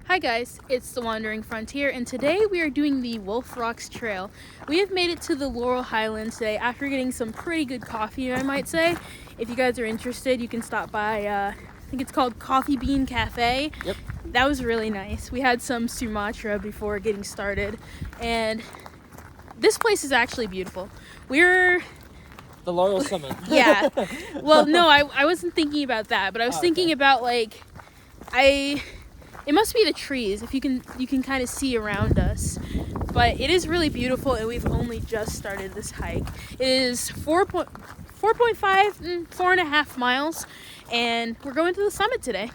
Hi guys, it's the Wandering Frontier, and today we are doing the Wolf Rocks Trail. We have made it to the Laurel Highlands today after getting some pretty good coffee, I might say. If you guys are interested, you can stop by, I think it's called Coffee Bean Cafe. Yep. That was really nice. We had some Sumatra before getting started, and this place is actually beautiful. We're... The Laurel Summit. Yeah. Well, no, I wasn't thinking about that, but I was thinking about, like, it must be the trees, if you can kind of see around us. But it is really beautiful, and we've only just started this hike. It is 4.5 miles, and we're going to the summit today.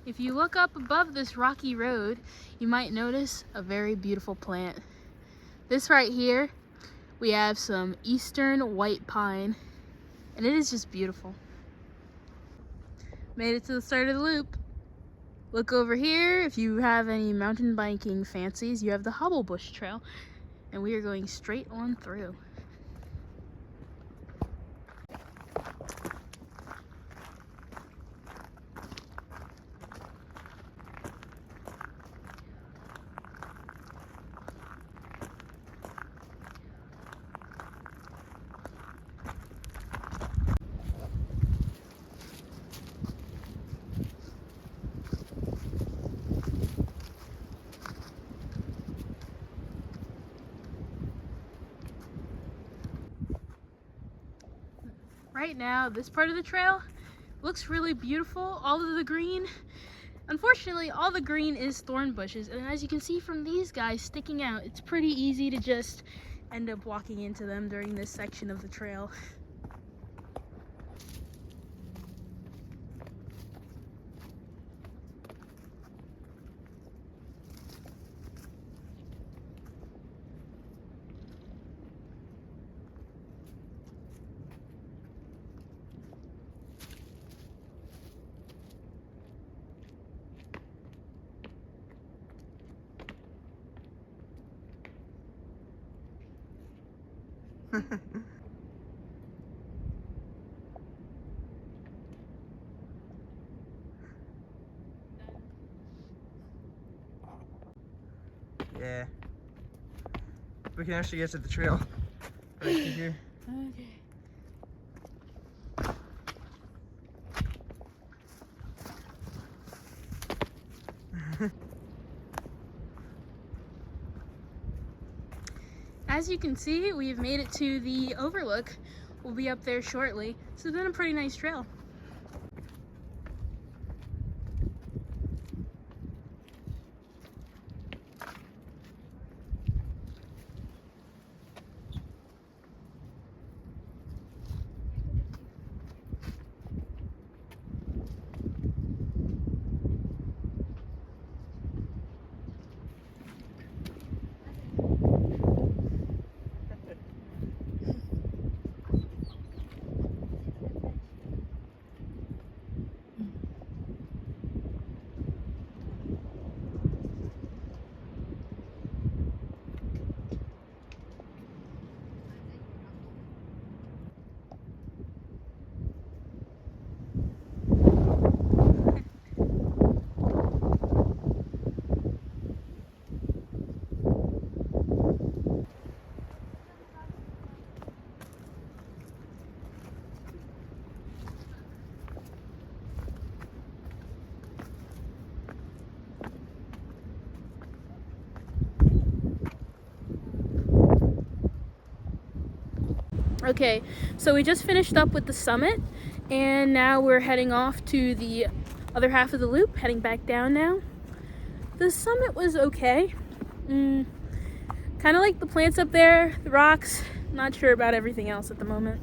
If you look up above this rocky road, you might notice a very beautiful plant. This right here, we have some eastern white pine, and it is just beautiful. Made it to the start of the loop. Look over here. If you have any mountain biking fancies, you have the Hobblebush Trail, and we are going straight on through. Right now, this part of the trail looks really beautiful. All of the green, unfortunately, all the green is thorn bushes, and as you can see from these guys sticking out, it's pretty easy to just end up walking into them during this section of the trail. Yeah. We can actually get to the trail right through here. Okay. As you can see, we've made it to the overlook. We'll be up there shortly. So it's been a pretty nice trail. Okay, so we just finished up with the summit, and now we're heading off to the other half of the loop, heading back down now. The summit was okay. Kind of like the plants up there, the rocks. Not sure about everything else at the moment.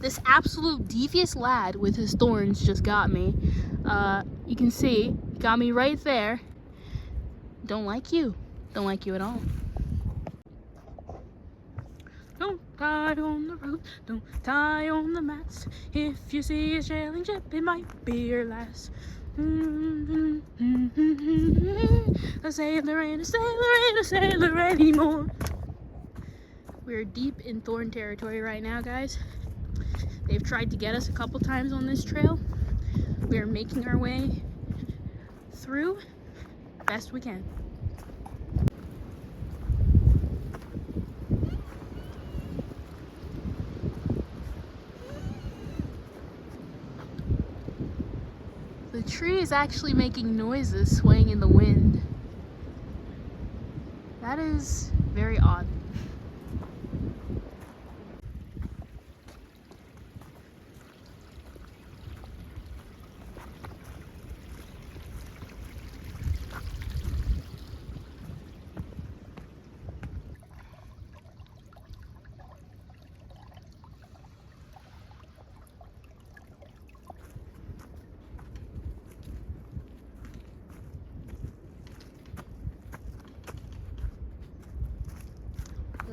This absolute devious lad with his thorns just got me. You can see, got me right there. Don't like you. Don't like you at all. Don't die on the roof, don't die on the mast. If you see a sailing ship, it might be your last. A sailor ain't a sailor ain't a sailor anymore. We're deep in thorn territory right now, guys. They've tried to get us a couple times on this trail. We are making our way through best we can. The tree is actually making noises swaying in the wind. That is very odd.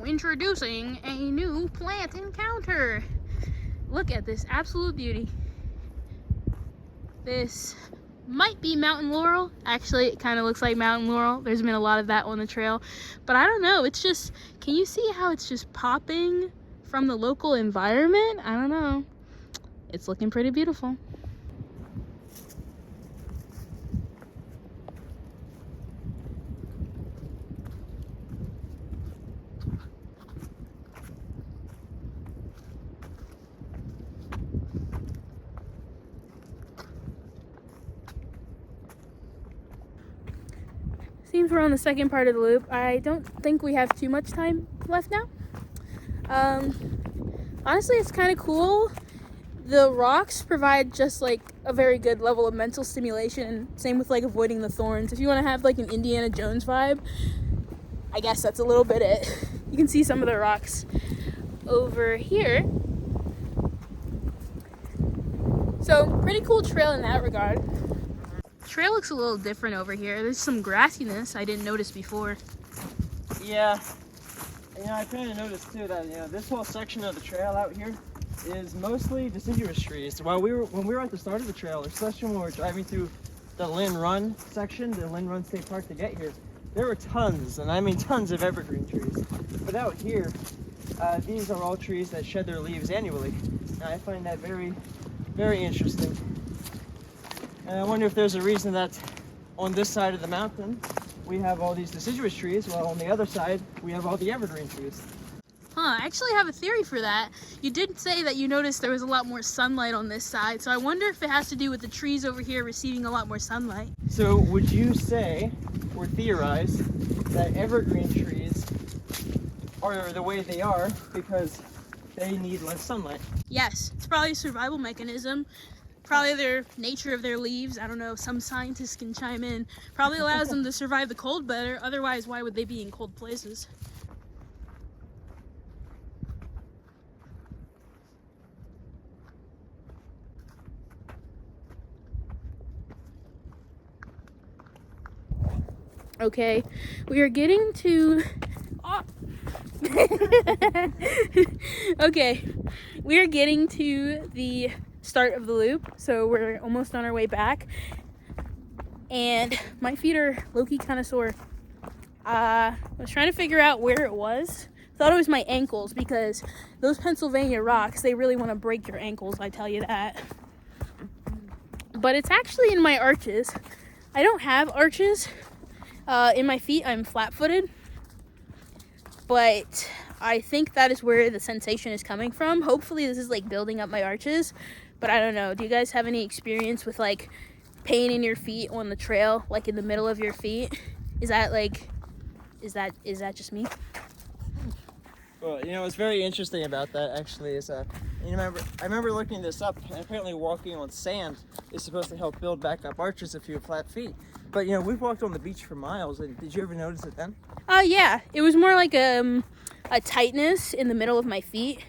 Introducing a new plant encounter. Look at this absolute beauty. This might be mountain laurel. Actually, it kind of looks like mountain laurel. There's been a lot of that on the trail, but I don't know. It's just, can you see how it's just popping from the local environment? I don't know. It's looking pretty beautiful. Seems we're on the second part of the loop. I don't think we have too much time left now. Honestly, it's kind of cool. The rocks provide just like a very good level of mental stimulation, and same with like avoiding the thorns. If you want to have like an Indiana Jones vibe, I guess that's a little bit it. You can see some of the rocks over here. So pretty cool trail in that regard. Trail looks a little different over here. There's some grassiness I didn't notice before. Yeah, I kind of noticed too that this whole section of the trail out here is mostly deciduous trees. When we were at the start of the trail, especially when we were driving through the Lynn Run section, the Lynn Run State Park to get here, there were tons, and I mean tons of evergreen trees. But out here, these are all trees that shed their leaves annually. And I find that very, very interesting. And I wonder if there's a reason that on this side of the mountain we have all these deciduous trees, while on the other side we have all the evergreen trees. I actually have a theory for that. You did say that you noticed there was a lot more sunlight on this side, so I wonder if it has to do with the trees over here receiving a lot more sunlight. So would you say, or theorize, that evergreen trees are the way they are because they need less sunlight? Yes, it's probably a survival mechanism. Probably their nature of their leaves. I don't know, some scientists can chime in. Probably allows them to survive the cold better. Otherwise, why would they be in cold places? Okay, we are getting to... Oh. Okay, we are getting to the start of the loop, so we're almost on our way back, and my feet are low-key kind of sore. I was trying to figure out where it was. Thought it was my ankles, because those Pennsylvania rocks, they really want to break your ankles, I tell you that. But it's actually in my arches. I don't have arches in my feet. I'm flat-footed, but I think that is where the sensation is coming from. Hopefully this is like building up my arches, but I don't know. Do you guys have any experience with like pain in your feet on the trail, like in the middle of your feet? Is that just me? Well, what's very interesting about that actually is, I remember looking this up, and apparently walking on sand is supposed to help build back up arches if you have flat feet. But we've walked on the beach for miles, and did you ever notice it then? Yeah. It was more like a tightness in the middle of my feet.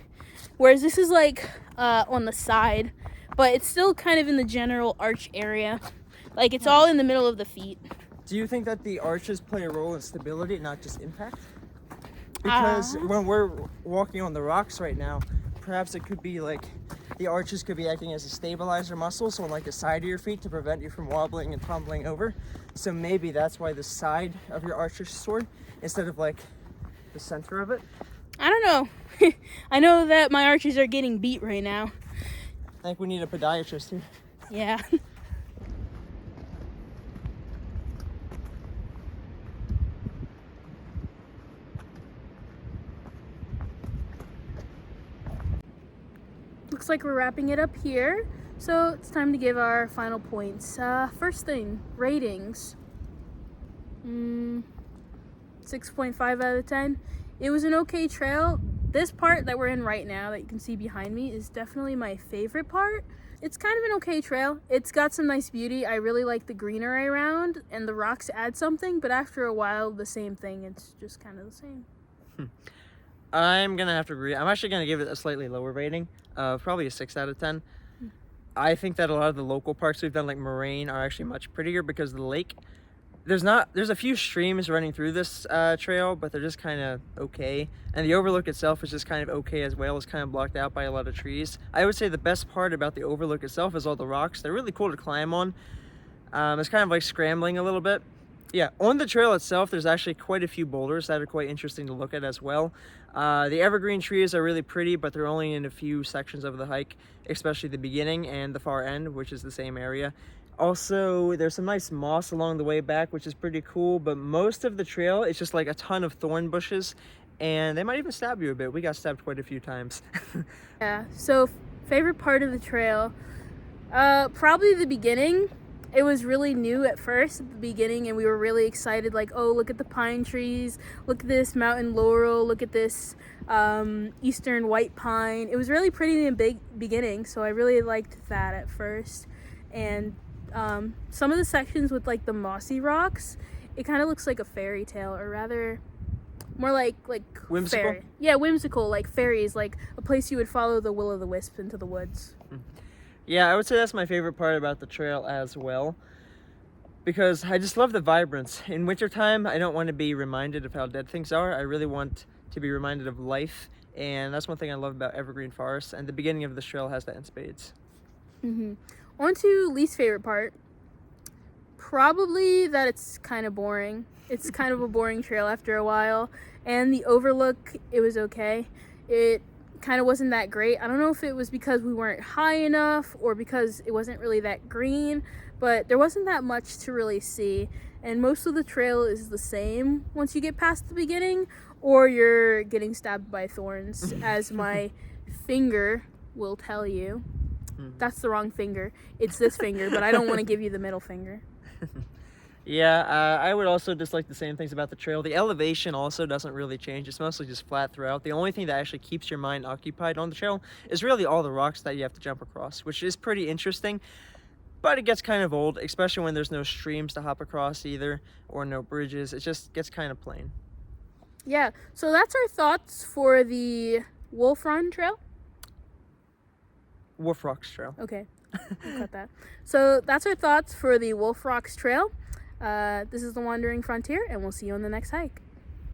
whereas this is like on the side, but it's still kind of in the general arch area. Like it's all in the middle of the feet. Do you think that the arches play a role in stability, not just impact? Because when we're walking on the rocks right now, perhaps it could be like the arches could be acting as a stabilizer muscle, so on like the side of your feet to prevent you from wobbling and tumbling over. So maybe that's why the side of your arch is sore instead of like the center of it. I don't know. I know that my arches are getting beat right now. I think we need a podiatrist here. Yeah. Looks like we're wrapping it up here, so it's time to give our final points. First thing, ratings. 6.5 out of 10. It was an okay trail. This part that we're in right now that you can see behind me is definitely my favorite part. It's kind of an okay trail. It's got some nice beauty. I really like the greenery around, and the rocks add something, but after a while, the same thing. It's just kind of the same. I'm gonna have to agree. I'm actually gonna give it a slightly lower rating, probably a 6 out of 10. I think that a lot of the local parks we've done, like Moraine, are actually much prettier because of the lake. There's a few streams running through this trail, but they're just kind of okay. And the overlook itself is just kind of okay as well. It's kind of blocked out by a lot of trees. I would say the best part about the overlook itself is all the rocks. They're really cool to climb on. It's kind of like scrambling a little bit. Yeah, on the trail itself, there's actually quite a few boulders that are quite interesting to look at as well. The evergreen trees are really pretty, but they're only in a few sections of the hike, especially the beginning and the far end, which is the same area. Also, there's some nice moss along the way back, which is pretty cool, but most of the trail is just like a ton of thorn bushes, and they might even stab you a bit. We got stabbed quite a few times. Yeah, so favorite part of the trail, probably the beginning. It was really new at first at the beginning, and we were really excited, like, oh, look at the pine trees, look at this mountain laurel, look at this eastern white pine. It was really pretty in the beginning, so I really liked that at first. And some of the sections with like the mossy rocks, it kind of looks like a fairy tale, or rather more like whimsical? fairy. Yeah, whimsical, like fairies, like a place you would follow the will-o'-the-wisp into the woods. Yeah, I would say that's my favorite part about the trail as well, because I just love the vibrance. In wintertime, I don't want to be reminded of how dead things are. I really want to be reminded of life, and that's one thing I love about evergreen forests, and the beginning of this trail has that in spades. On to least favorite part. Probably that it's kind of boring. It's kind of a boring trail after a while, and the overlook, it was okay. It kind of wasn't that great. I don't know if it was because we weren't high enough or because it wasn't really that green, but there wasn't that much to really see, and most of the trail is the same once you get past the beginning, or you're getting stabbed by thorns, as my finger will tell you. That's the wrong finger. It's this finger, but I don't want to give you the middle finger. Yeah, I would also dislike the same things about the trail. The elevation also doesn't really change. It's mostly just flat throughout. The only thing that actually keeps your mind occupied on the trail is really all the rocks that you have to jump across, which is pretty interesting. But it gets kind of old, especially when there's no streams to hop across either, or no bridges. It just gets kind of plain. Yeah, so that's our thoughts for the Wolf Run Trail. Wolf Rocks Trail. Okay, I'll cut that. So that's our thoughts for the Wolf Rocks Trail. This is the Wandering Frontier, and we'll see you on the next hike.